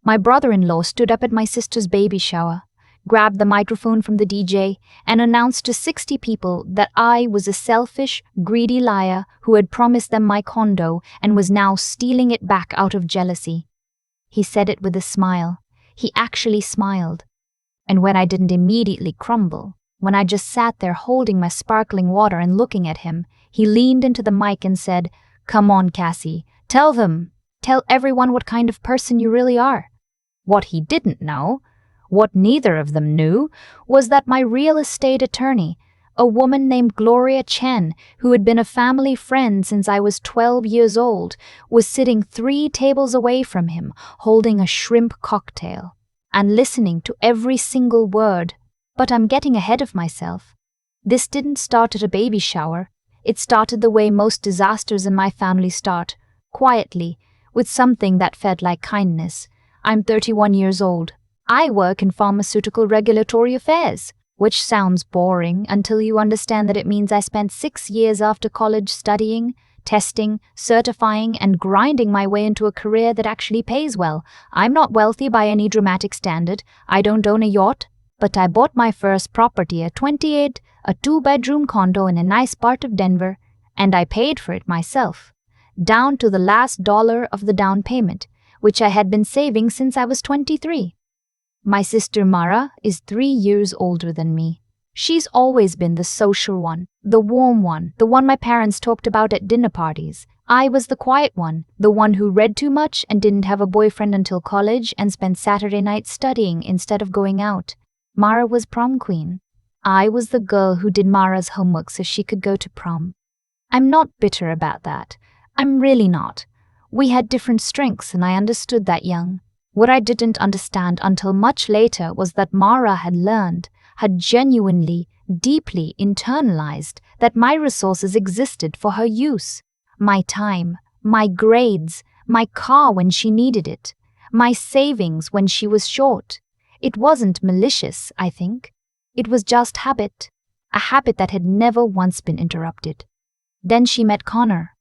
My brother-in-law stood up at my sister's baby shower, grabbed the microphone from the DJ, and announced to 60 people that I was a selfish, greedy liar who had promised them my condo and was now stealing it back out of jealousy. He said it with a smile. He actually smiled. And when I didn't immediately crumble, when I just sat there holding my sparkling water and looking at him, he leaned into the mic and said, "Come on, Cassie, tell everyone what kind of person you really are." What he didn't know, what neither of them knew, was that my real estate attorney, a woman named Gloria Chen, who had been a family friend since I was 12 years old, was sitting 3 tables away from him, holding a shrimp cocktail, and listening to every single word. But I'm getting ahead of myself. This didn't start at a baby shower. It started the way most disasters in my family start, quietly, with something that felt like kindness. I'm 31 years old. I work in pharmaceutical regulatory affairs, which sounds boring until you understand that it means I spent 6 years after college studying, testing, certifying, and grinding my way into a career that actually pays well. I'm not wealthy by any dramatic standard. I don't own a yacht, but I bought my first property at 28, a 2-bedroom condo in a nice part of Denver, and I paid for it myself, down to the last dollar of the down payment, which I had been saving since I was 23. My sister Mara is 3 years older than me. She's always been the social one, the warm one, the one my parents talked about at dinner parties. I was the quiet one, the one who read too much and didn't have a boyfriend until college and spent Saturday nights studying instead of going out. Mara was prom queen. I was the girl who did Mara's homework so she could go to prom. I'm not bitter about that. I'm really not. We had different strengths and I understood that young. What I didn't understand until much later was that Mara had genuinely, deeply internalized that my resources existed for her use. My time, my grades, my car when she needed it, my savings when she was short. It wasn't malicious, I think. It was just habit, a habit that had never once been interrupted. Then she met Connor.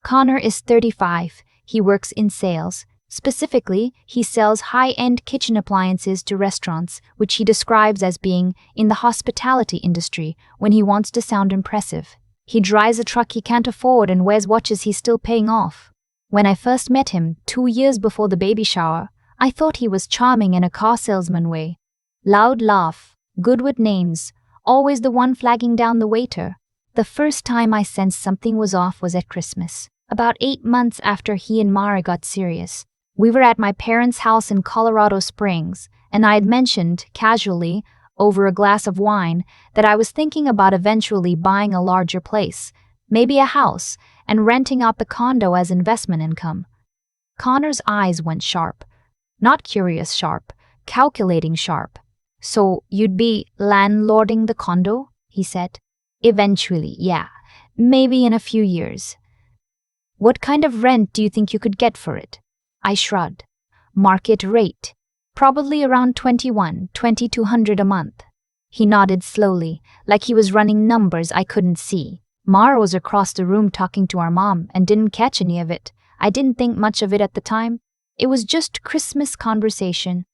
Connor is 35. He works in sales. Specifically, he sells high-end kitchen appliances to restaurants, which he describes as being in the hospitality industry when he wants to sound impressive. He drives a truck he can't afford and wears watches he's still paying off. When I first met him, 2 years before the baby shower, I thought he was charming in a car salesman way. Loud laugh, good with names, always the one flagging down the waiter. The first time I sensed something was off was at Christmas, about 8 months after he and Mara got serious. We were at my parents' house in Colorado Springs, and I had mentioned, casually, over a glass of wine, that I was thinking about eventually buying a larger place, maybe a house, and renting out the condo as investment income. Connor's eyes went sharp. Not curious sharp, calculating sharp. "So you'd be landlording the condo?" he said. "Eventually, yeah. Maybe in a few years." "What kind of rent do you think you could get for it?" I shrugged. "Market rate. Probably around $2,200 a month." He nodded slowly, like he was running numbers I couldn't see. Mara was across the room talking to our mom and didn't catch any of it. I didn't think much of it at the time. It was just Christmas conversation.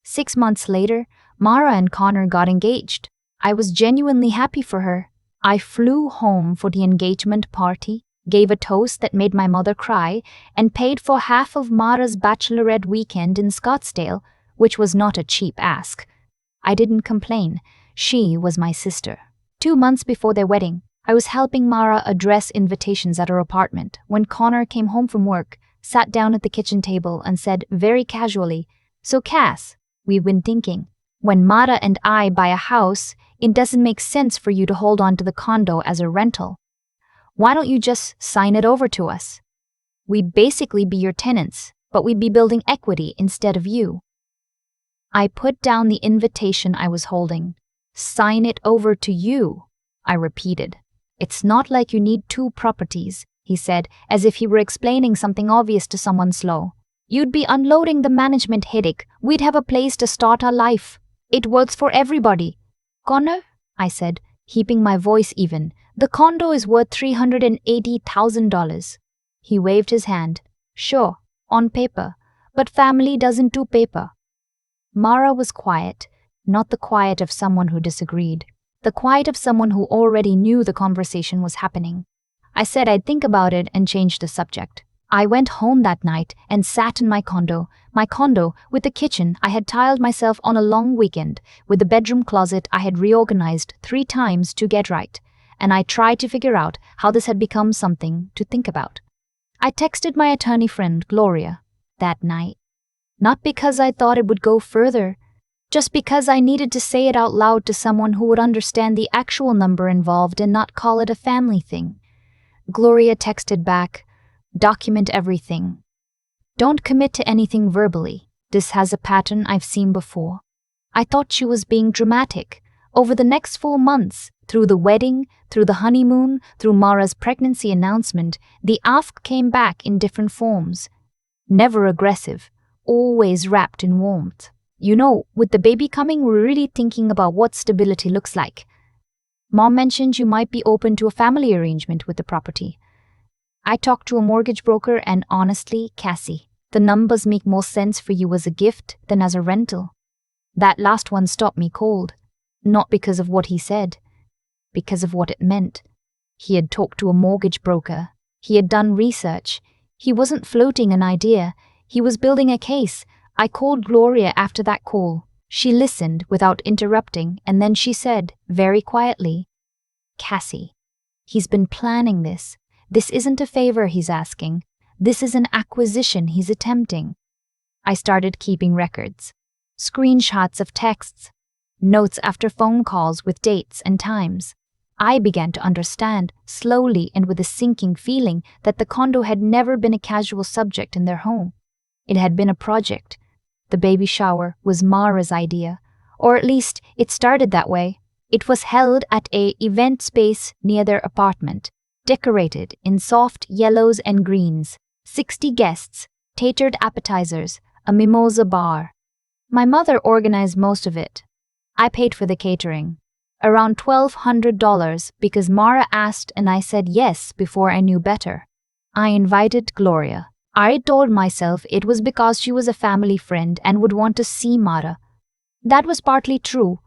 6 months later, Mara and Connor got engaged. I was genuinely happy for her. I flew home for the engagement party, gave a toast that made my mother cry, and paid for half of Mara's bachelorette weekend in Scottsdale, which was not a cheap ask. I didn't complain. She was my sister. 2 months before their wedding, I was helping Mara address invitations at her apartment when Connor came home from work, sat down at the kitchen table, and said very casually, "So Cass, we've been thinking, when Mara and I buy a house, it doesn't make sense for you to hold on to the condo as a rental. Why don't you just sign it over to us? We'd basically be your tenants, but we'd be building equity instead of you." I put down the invitation I was holding. "Sign it over to you," I repeated. "It's not like you need 2 properties," he said, as if he were explaining something obvious to someone slow. "You'd be unloading the management headache. We'd have a place to start our life. It works for everybody." "Connor," I said, keeping my voice even, "the condo is worth $380,000. He waved his hand. "Sure, on paper. But family doesn't do paper. Mara was quiet, not the quiet of someone who disagreed, the quiet of someone who already knew the conversation was happening. I said I'd think about it and change the subject. I went home that night and sat in my condo with the kitchen I had tiled myself on a long weekend, with the bedroom closet I had reorganized 3 times to get right, and I tried to figure out how this had become something to think about. I texted my attorney friend Gloria that night, not because I thought it would go further, just because I needed to say it out loud to someone who would understand the actual number involved and not call it a family thing. Gloria texted back, "Document everything. Don't commit to anything verbally. This has a pattern I've seen before." I thought she was being dramatic. Over the next 4 months, through the wedding, through the honeymoon, through Mara's pregnancy announcement, the ask came back in different forms. Never aggressive, always wrapped in warmth. "You know, with the baby coming, we're really thinking about what stability looks like. Mom mentioned you might be open to a family arrangement with the property. I talked to a mortgage broker and honestly, Cassie, the numbers make more sense for you as a gift than as a rental." That last one stopped me cold. Not because of what he said, because of what it meant. He had talked to a mortgage broker. He had done research. He wasn't floating an idea. He was building a case. I called Gloria after that call. She listened without interrupting, and then she said, very quietly, "Cassie, he's been planning this. This isn't a favor he's asking. This is an acquisition he's attempting." I started keeping records. Screenshots of texts. Notes after phone calls with dates and times. I began to understand, slowly and with a sinking feeling, that the condo had never been a casual subject in their home. It had been a project. The baby shower was Mara's idea, or at least it started that way. It was held at a event space near their apartment, decorated in soft yellows and greens, 60 guests, tatered appetizers, a mimosa bar. My mother organized most of it. I paid for the catering, around $1,200, because Mara asked and I said yes before I knew better. I invited Gloria. I told myself it was because she was a family friend and would want to see Mara. That was partly true.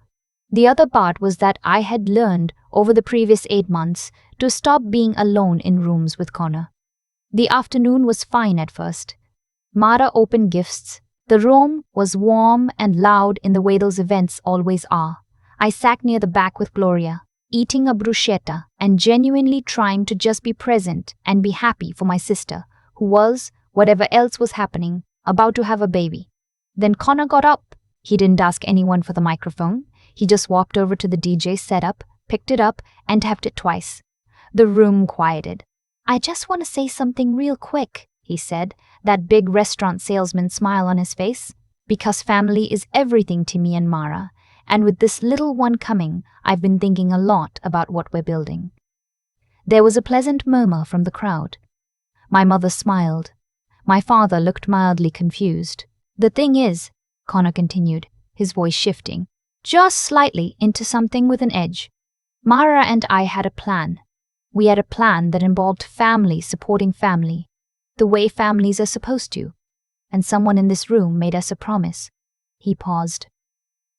The other part was that I had learned over the previous 8 months to stop being alone in rooms with Connor. The afternoon was fine at first. Mara opened gifts. The room was warm and loud in the way those events always are. I sat near the back with Gloria, eating a bruschetta and genuinely trying to just be present and be happy for my sister, who was, whatever else was happening, about to have a baby. Then Connor got up. He didn't ask anyone for the microphone. He just walked over to the DJ setup, picked it up, and tapped it twice. The room quieted. "I just want to say something real quick," he said, that big restaurant salesman smile on his face. "Because family is everything to me and Mara, and with this little one coming, I've been thinking a lot about what we're building." There was a pleasant murmur from the crowd. My mother smiled. My father looked mildly confused. "The thing is," Connor continued, his voice shifting, just slightly into something with an edge, "Mara and I had a plan. We had a plan that involved family supporting family, the way families are supposed to. And someone in this room made us a promise." He paused,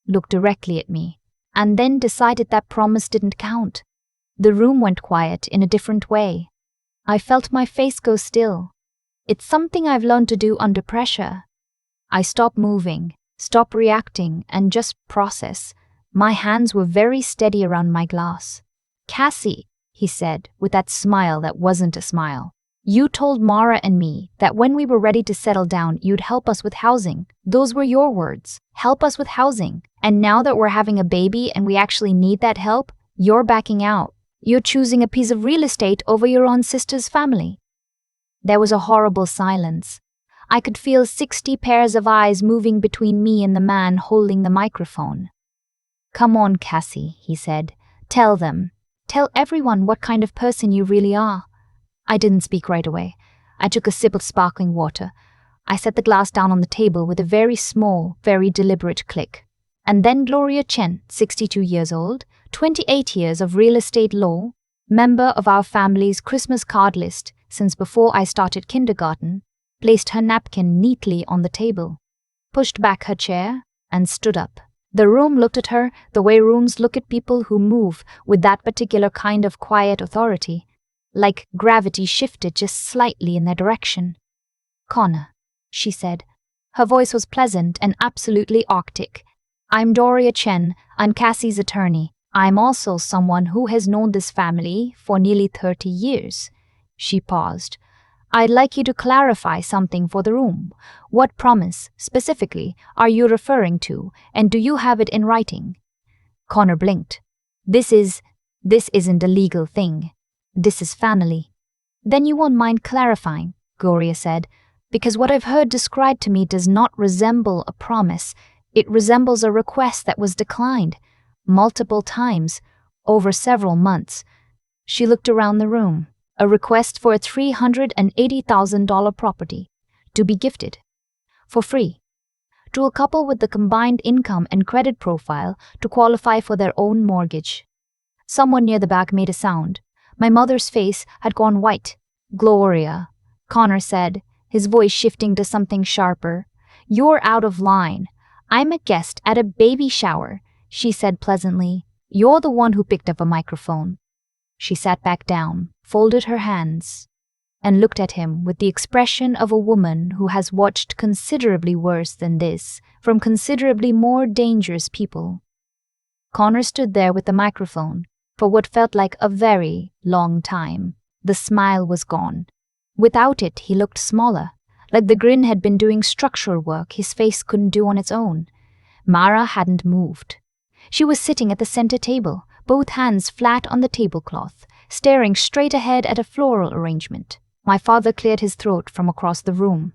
looked directly at me, and then decided that promise didn't count. The room went quiet in a different way. I felt my face go still. It's something I've learned to do under pressure. I stop moving, stop reacting, and just process. My hands were very steady around my glass. "Cassie," he said, with that smile that wasn't a smile, "you told Mara and me that when we were ready to settle down, you'd help us with housing. Those were your words. Help us with housing. And now that we're having a baby and we actually need that help, you're backing out. You're choosing a piece of real estate over your own sister's family." There was a horrible silence. I could feel 60 pairs of eyes moving between me and the man holding the microphone. "Come on, Cassie," he said. "Tell them. Tell everyone what kind of person you really are." I didn't speak right away. I took a sip of sparkling water. I set the glass down on the table with a very small, very deliberate click. And then Gloria Chen, 62 years old, 28 years of real estate law, member of our family's Christmas card list since before I started kindergarten, placed her napkin neatly on the table, pushed back her chair, and stood up. The room looked at her the way rooms look at people who move with that particular kind of quiet authority, like gravity shifted just slightly in their direction. "Connor," she said. Her voice was pleasant and absolutely arctic. "I'm Doria Chen, I'm Cassie's attorney. I'm also someone who has known this family for nearly 30 years. She paused. "I'd like you to clarify something for the room. What promise, specifically, are you referring to, and do you have it in writing?" Connor blinked. This isn't a legal thing. This is family." "Then you won't mind clarifying," Gloria said, "because what I've heard described to me does not resemble a promise. It resembles a request that was declined, multiple times, over several months." She looked around the room. "A request for a $380,000 property, to be gifted, for free, to a couple with the combined income and credit profile to qualify for their own mortgage." Someone near the back made a sound. My mother's face had gone white. "Gloria," Connor said, his voice shifting to something sharper, "you're out of line. I'm a guest at a baby shower," she said pleasantly. "You're the one who picked up a microphone." She sat back down, folded her hands, and looked at him with the expression of a woman who has watched considerably worse than this from considerably more dangerous people. Connor stood there with the microphone for what felt like a very long time. The smile was gone. Without it, he looked smaller, like the grin had been doing structural work his face couldn't do on its own. Mara hadn't moved. She was sitting at the center table, both hands flat on the tablecloth, staring straight ahead at a floral arrangement. My father cleared his throat from across the room.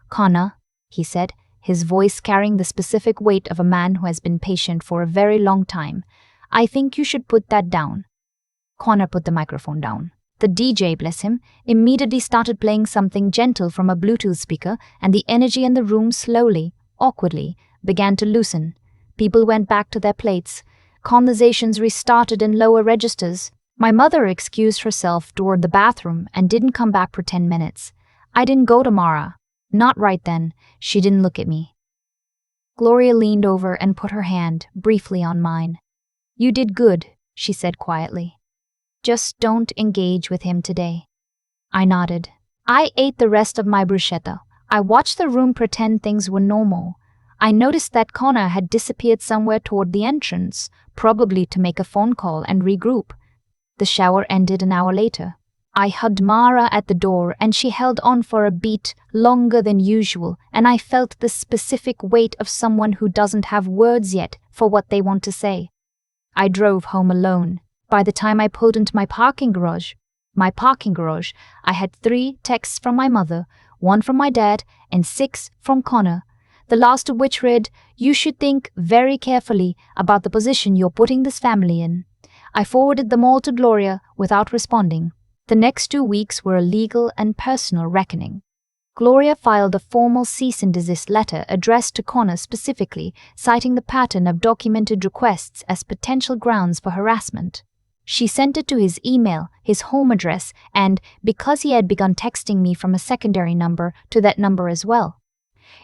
"Connor," he said, his voice carrying the specific weight of a man who has been patient for a very long time, "I think you should put that down." Connor put the microphone down. The DJ, bless him, immediately started playing something gentle from a Bluetooth speaker, and the energy in the room slowly, awkwardly, began to loosen. People went back to their plates. Conversations restarted in lower registers. My mother excused herself toward the bathroom and didn't come back for 10 minutes. I didn't go to Mara. Not right then. She didn't look at me. Gloria leaned over and put her hand briefly on mine. "You did good," she said quietly. "Just don't engage with him today." I nodded. I ate the rest of my bruschetta. I watched the room pretend things were normal. I noticed that Connor had disappeared somewhere toward the entrance, probably to make a phone call and regroup. The shower ended an hour later. I hugged Mara at the door, and she held on for a beat longer than usual, and I felt the specific weight of someone who doesn't have words yet for what they want to say. I drove home alone. By the time I pulled into my parking garage, I had 3 texts from my mother, 1 from my dad, and 6 from Connor, the last of which read, "You should think very carefully about the position you're putting this family in." I forwarded them all to Gloria without responding. The next 2 weeks were a legal and personal reckoning. Gloria filed a formal cease and desist letter addressed to Connor specifically, citing the pattern of documented requests as potential grounds for harassment. She sent it to his email, his home address, and, because he had begun texting me from a secondary number, to that number as well.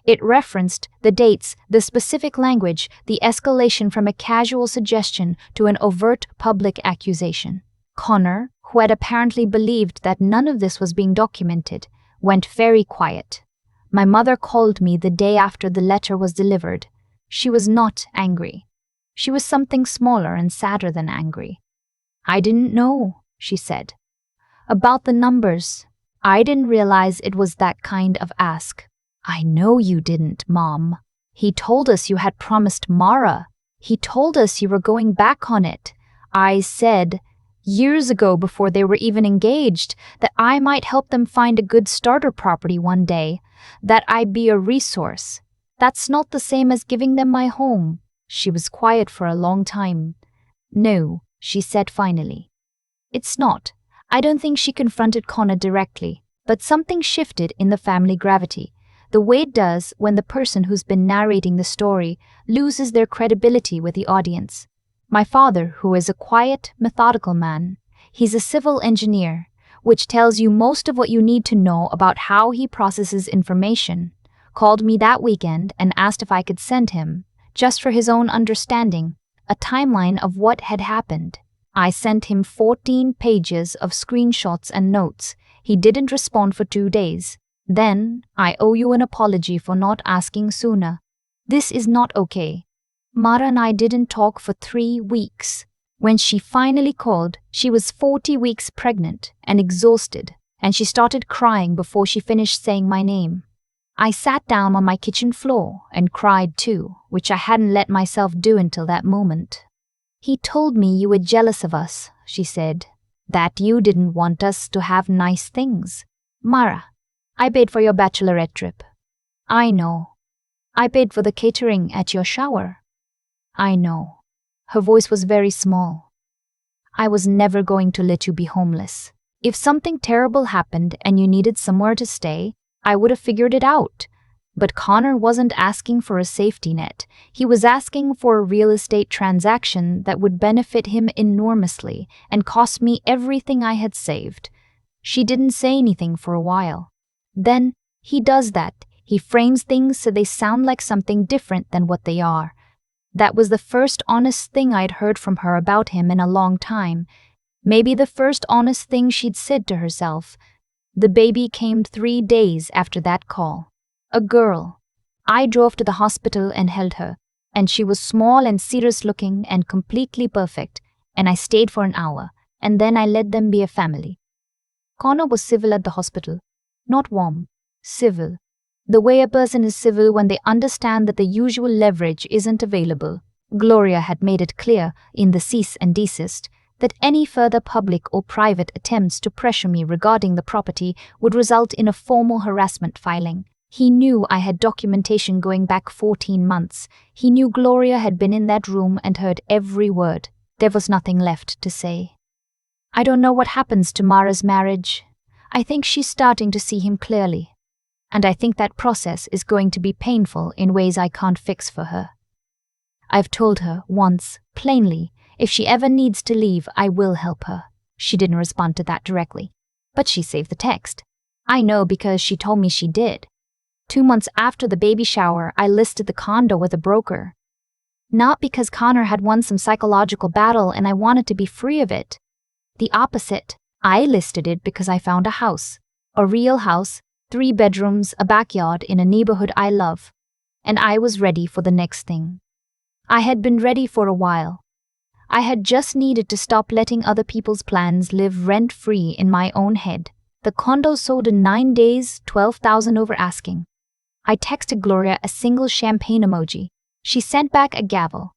It referenced the dates, the specific language, the escalation from a casual suggestion to an overt public accusation. Connor, who had apparently believed that none of this was being documented, went very quiet. My mother called me the day after the letter was delivered. She was not angry. She was something smaller and sadder than angry. "I didn't know," she said. "About the numbers. I didn't realize it was that kind of ask." "I know you didn't, Mom. He told us you had promised Mara. He told us you were going back on it. I said, years ago before they were even engaged, that I might help them find a good starter property one day, that I'd be a resource. That's not the same as giving them my home." She was quiet for a long time. "No," she said finally. "It's not." I don't think she confronted Connor directly, but something shifted in the family gravity, the way it does when the person who's been narrating the story loses their credibility with the audience. My father, who is a quiet, methodical man, he's a civil engineer. which tells you most of what you need to know about how he processes information, called me that weekend and asked if I could send him, just for his own understanding, a timeline of what had happened. I sent him 14 pages of screenshots and notes. He didn't respond for 2 days. Then, I owe you an apology for not asking sooner. This is not okay. Mara and I didn't talk for 3 weeks. When she finally called, she was 40 weeks pregnant and exhausted, and she started crying before she finished saying my name. I sat down on my kitchen floor and cried too, which I hadn't let myself do until that moment. He told me you were jealous of us, she said, that you didn't want us to have nice things. Mara, I paid for your bachelorette trip. I know. I paid for the catering at your shower. I know. Her voice was very small. I was never going to let you be homeless. If something terrible happened and you needed somewhere to stay, I would have figured it out. But Connor wasn't asking for a safety net. He was asking for a real estate transaction that would benefit him enormously and cost me everything I had saved. She didn't say anything for a while. Then, he does that. He frames things so they sound like something different than what they are. That was the first honest thing I'd heard from her about him in a long time. Maybe the first honest thing she'd said to herself. The baby came 3 days after that call. A girl. I drove to the hospital and held her, and she was small and serious-looking and completely perfect, and I stayed for an hour, and then I let them be a family. Connor was civil at the hospital. Not warm. Civil. The way a person is civil when they understand that the usual leverage isn't available. Gloria had made it clear in the cease and desist that any further public or private attempts to pressure me regarding the property would result in a formal harassment filing. He knew I had documentation going back 14 months. He knew Gloria had been in that room and heard every word. There was nothing left to say. I don't know what happens to Mara's marriage. I think she's starting to see him clearly. And I think that process is going to be painful in ways I can't fix for her. I've told her once, plainly, if she ever needs to leave, I will help her. She didn't respond to that directly, but she saved the text. I know because she told me she did. 2 months after the baby shower, I listed the condo with a broker. Not because Connor had won some psychological battle and I wanted to be free of it. The opposite. I listed it because I found a house. A real house, 3 bedrooms, a backyard in a neighborhood I love. And I was ready for the next thing. I had been ready for a while. I had just needed to stop letting other people's plans live rent-free in my own head. The condo sold in 9 days, 12,000 over asking. I texted Gloria a single champagne emoji. She sent back a gavel.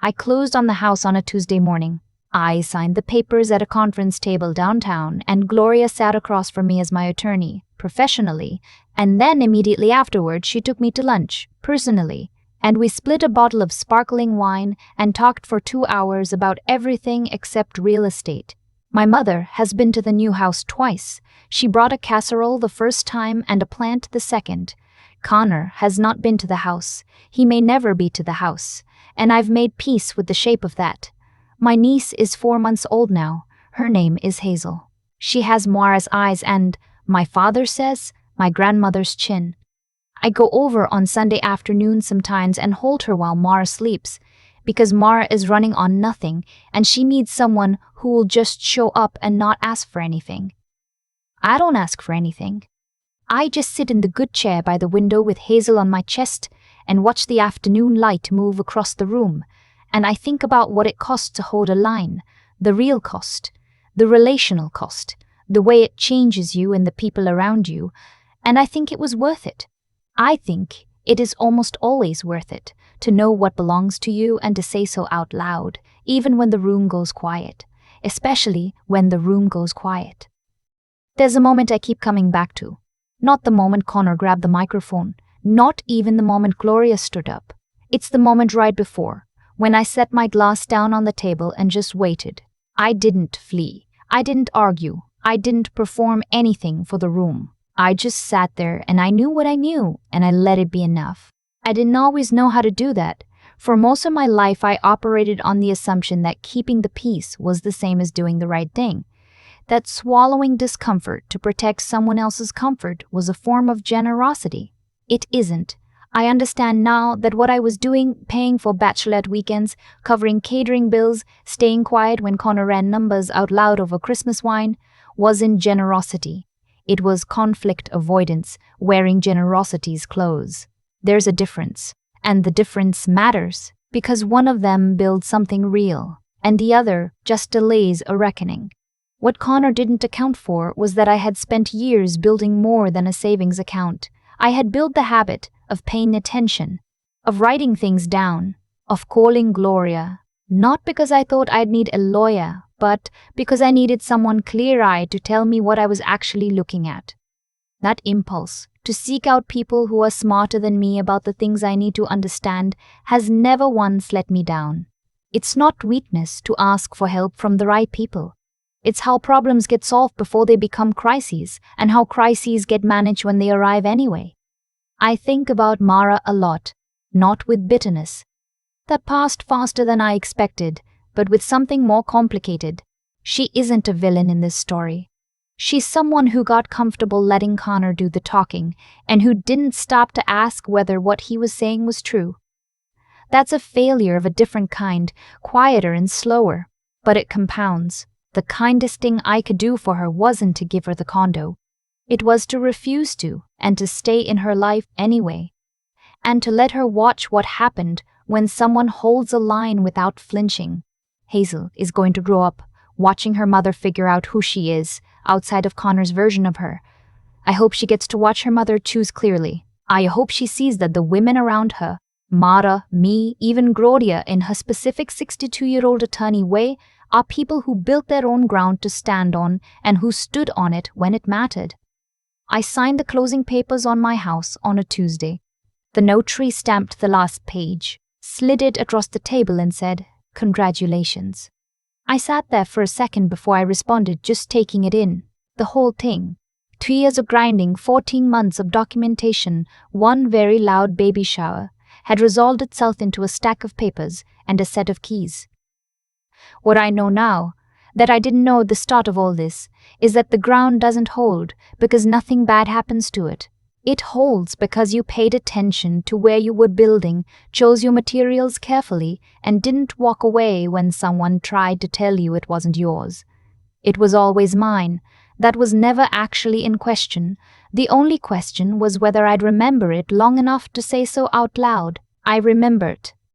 I closed on the house on a Tuesday morning. I signed the papers at a conference table downtown, and Gloria sat across from me as my attorney, professionally, and then immediately afterward she took me to lunch, personally, and we split a bottle of sparkling wine and talked for 2 hours about everything except real estate. My mother has been to the new house twice. She brought a casserole the first time and a plant the second. Connor has not been to the house. He may never be to the house, and I've made peace with the shape of that. My niece is 4 months old now. Her name is Hazel. She has Moira's eyes and, my father says, my grandmother's chin. I go over on Sunday afternoon sometimes and hold her while Mara sleeps, because Mara is running on nothing and she needs someone who will just show up and not ask for anything. I don't ask for anything. I just sit in the good chair by the window with Hazel on my chest and watch the afternoon light move across the room, and I think about what it costs to hold a line, the real cost, the relational cost, the way it changes you and the people around you, and I think it was worth it. I think it is almost always worth it to know what belongs to you and to say so out loud, even when the room goes quiet, especially when the room goes quiet. There's a moment I keep coming back to. Not the moment Connor grabbed the microphone, not even the moment Gloria stood up. It's the moment right before, when I set my glass down on the table and just waited. I didn't flee. I didn't argue. I didn't perform anything for the room. I just sat there and I knew what I knew, and I let it be enough. I didn't always know how to do that. For most of my life, I operated on the assumption that keeping the peace was the same as doing the right thing. that swallowing discomfort to protect someone else's comfort was a form of generosity. It isn't. I understand now that what I was doing, paying for bachelorette weekends, covering catering bills, staying quiet when Connor ran numbers out loud over Christmas wine, wasn't generosity. It was conflict avoidance, wearing generosity's clothes. There's a difference, and the difference matters, because one of them builds something real, and the other just delays a reckoning. What Connor didn't account for was that I had spent years building more than a savings account. I had built the habit of paying attention, of writing things down, of calling Gloria, not because I thought I'd need a lawyer, but because I needed someone clear-eyed to tell me what I was actually looking at. That impulse to seek out people who are smarter than me about the things I need to understand has never once let me down. It's not weakness to ask for help from the right people. It's how problems get solved before they become crises, and how crises get managed when they arrive anyway. I think about Mara a lot, not with bitterness. That passed faster than I expected, but with something more complicated. She isn't a villain in this story. She's someone who got comfortable letting Connor do the talking, and who didn't stop to ask whether what he was saying was true. That's a failure of a different kind, quieter and slower, but it compounds. The kindest thing I could do for her wasn't to give her the condo. It was to refuse to, and to stay in her life anyway. And to let her watch what happened when someone holds a line without flinching. Hazel is going to grow up, watching her mother figure out who she is, outside of Connor's version of her. I hope she gets to watch her mother choose clearly. I hope she sees that the women around her, Mara, me, even Gloria in her specific 62-year-old attorney way, are people who built their own ground to stand on and who stood on it when it mattered. I signed the closing papers on my house on a Tuesday. The notary stamped the last page, slid it across the table and said, "Congratulations." I sat there for a second before I responded, just taking it in. The whole thing. 3 years of grinding, 14 months of documentation, one very loud baby shower, had resolved itself into a stack of papers and a set of keys. What I know now, that I didn't know at the start of all this, is that the ground doesn't hold because nothing bad happens to it. It holds because you paid attention to where you were building, chose your materials carefully, and didn't walk away when someone tried to tell you it wasn't yours. It was always mine. That was never actually in question. The only question was whether I'd remember it long enough to say so out loud. I remembered.